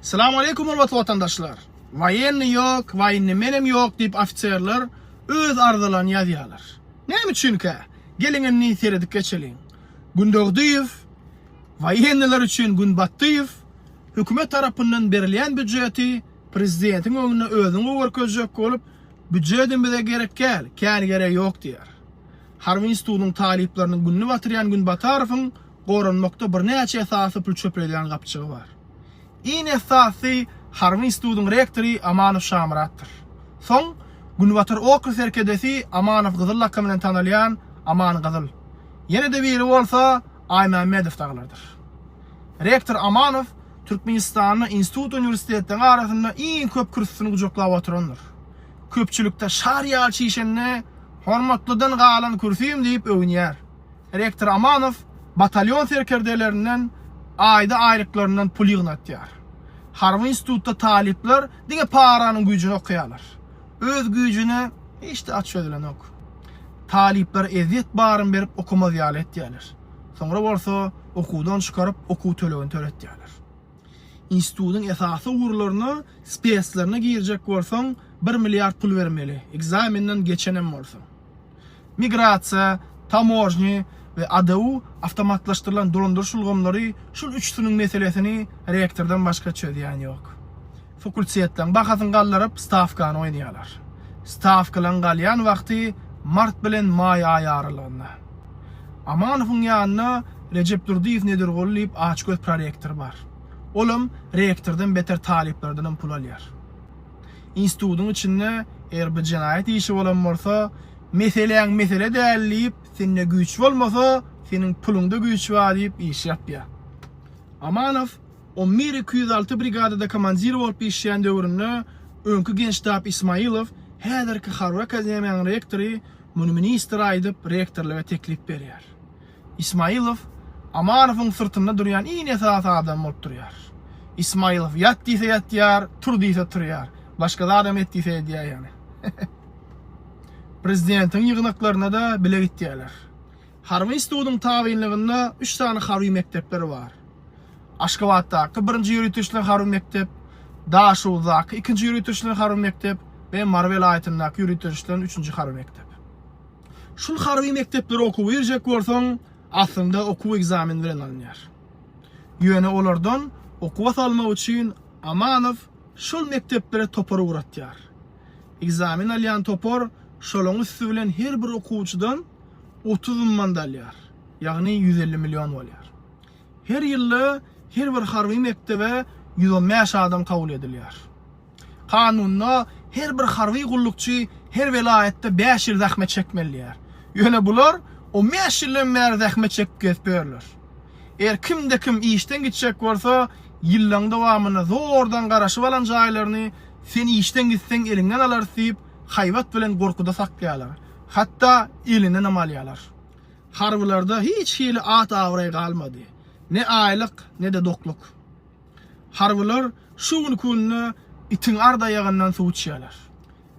Selamun aleyküm hurmatly vatandaşlar. Vayenni yok, vayenni menem yok deyip ofitserler öz arzularını yazıyorlar. Näme üçünkä? Gelingen seredik geçelim. Gündogdiýew, vayenniler üçün gün batdyýew, hökümet tarapyndan berilen büdjeti prezidentiň öňüne özüňe görkezjek bolup, büdjetin bize gerek gel, kän gerek yok diýer. Harvey Institutynyň talipleriniň günni batyrýan gün bataryfyň goranmakda bir näçe esasy pul çöpleýän gapçygy bar. Ine esasy Harvey Institutynyň rektori Amanow Şamratdyr. Soň Günbatyr okry serkedesi Amanow Gyzyl lakamy bilen tanylýan Aman Gyzyl. Ýene-de biri bolsa Ayman Medow daglardyr. Rektor Amanow Türkmenistanyň institut universitetleri arasynda iň köp kürsüsini gujoklap oturandyr. Köpçülükde şariýal çyşenine hormatlydan galan kürsüýüm diýip öwünýär. Rektor Amanow batalyon serkerdelerinden ayda aýryklaryndan pul ýygnatýar. Harvey Institutda talipler diňe paranyň güýjüni okuýarlar. Öz güýjüne hiç de açýarlar ok. Talipler eziyet baryn berip okumaz ýaly etýärler. Soňra bolsa okuwdan çykaryp okuw tölegini töletýärler. Institutyň esasy uğurlaryny speslerine girjek bolsaň 1 milliard pul vermeli. Egzamenden geçenem bolsa. Migrasiýa, tamojny ve ADU avtomatlaştırılan dolandırıcı ulgamlary şol üçsünün meselesini rektordan başka çözýän ýok. Fakultetden bahasyn gallaryp stavkany oýnaýarlar. Stavkalan galýan wagty mart bilen may aýy aralygynda. Amanowyň ýanyna Recep Durdiýew nedirgollyp açgöz prorektor bar. Olum rektordan beter taliplerden pul alýar. Institutyň içinde eger bir jenaýat işi bolan bolsa, meseleň mesele dälleyip, sende güýç bolmasa, senin pulunda güýç bar diýip iş ýapýar. Amanow 11-206 brigadada komandir bolup işleýän döwründe öňkü gençdap Ismailow häzirki Harvey Akademiýasynyň rektory muny minister aýdyp rektorlyga teklip berýär. Ismailow Amanowyň sırtynda durýan iň esasy adam bolup durýar. Ismailow ýat diýse ýatýar, tur diýse turýar. Başga adam etdiýse edýär ýani. Prezidentiň ýygnaklaryna da bile gitdiýärler. Harvey Institutynyň tabinliginde 3 tane Harvey mektepleri var. Aşgabatdaky 1-nji ýürütüşli Harvey mektep, Daşowdaky 2-nji ýürütüşli Harvey mektep we Marvel aýatyndaky ýürütüşli 3-nji Harvey mektep. Şol Harvey mektepleri okuw berjek bolsaň, aslında okuw egzamin bilen alınýar. Ýöne olardan okuw salmak üçin Amanow şol mekteplere topar uğratýar. Egzamin alýan topar şolaň üstü bilen her bir okuwçydan 30 man dalýar. Ýagny 150 milyon bolýar. Her ýyly her bir Harvey mektebe 115 adam kabul edilýär. Kanunda her bir Harvey gullukçy her velayetde 5 ýyl zahmet çekmeliyär. Ýöne bular o 5 ýyldan bäri zahmet çekip berler. Eger kimde kim işten gitjek bolsa, ýyllaň dowamyna zordan garaşyp alan jaýlaryny sen işten gitseň elinden alar diýip hayvat bilen gorkuda saklaýarlar. Hatta elinden amalýarlar. Harwylarda hiç hili at awray galmady. Ne aýlyk, ne de dokluk. Harwylar şu günü itin arda ýagyndan suw içýärler.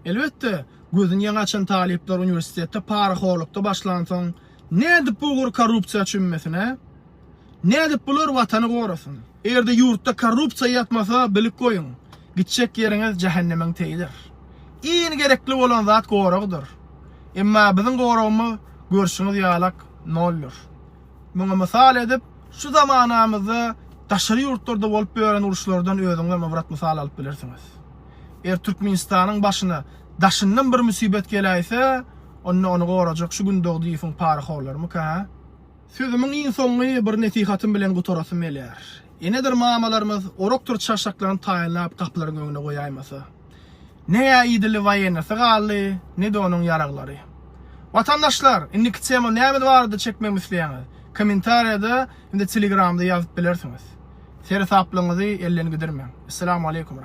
Elbetde, gözüň ýaňy açan talipler universitetde paraholukda başlansaň, nädip bu korrupsiýa çünmesine? Nädip bular watany gorasyn? Erde ýurtda korrupsiýa ýatmasa, bilip goýun. Gitjek ýeriňiz jahannamiň teýdir. Iň gerekli bolan zat goragdyr. Emma biziň goragmy görşüňiz ýalak noldur. Muňa mysal edip, şu zamanamyzda daşary ýurtlarda bolup beren uruşlardan özüňe mewrat mysal alyp bilersiňiz. Eger Türkmenistanyň başyna daşyndan bir musibet geläýse, onu gorajak şu gün dogdyýyň parahollarmy ka? Sözümiň iň soňgy bir nesihatym bilen gutarasym gelýär. Enedir mamalarymyz oroktur çaşaklaryny taýanlap kapylaryň öňüne goýaýmasa. Ne ýa-ýydly vaýenesi galdy, ne de onuň ýaraglary. Vatandaşlar, indiki tema näme bardy çekmek isleýäňiz? Kommentariýada hem de Telegramda ýazyp bilersiňiz. Ser saplaňyzy elden gidirmeň. Assalamu aleykum.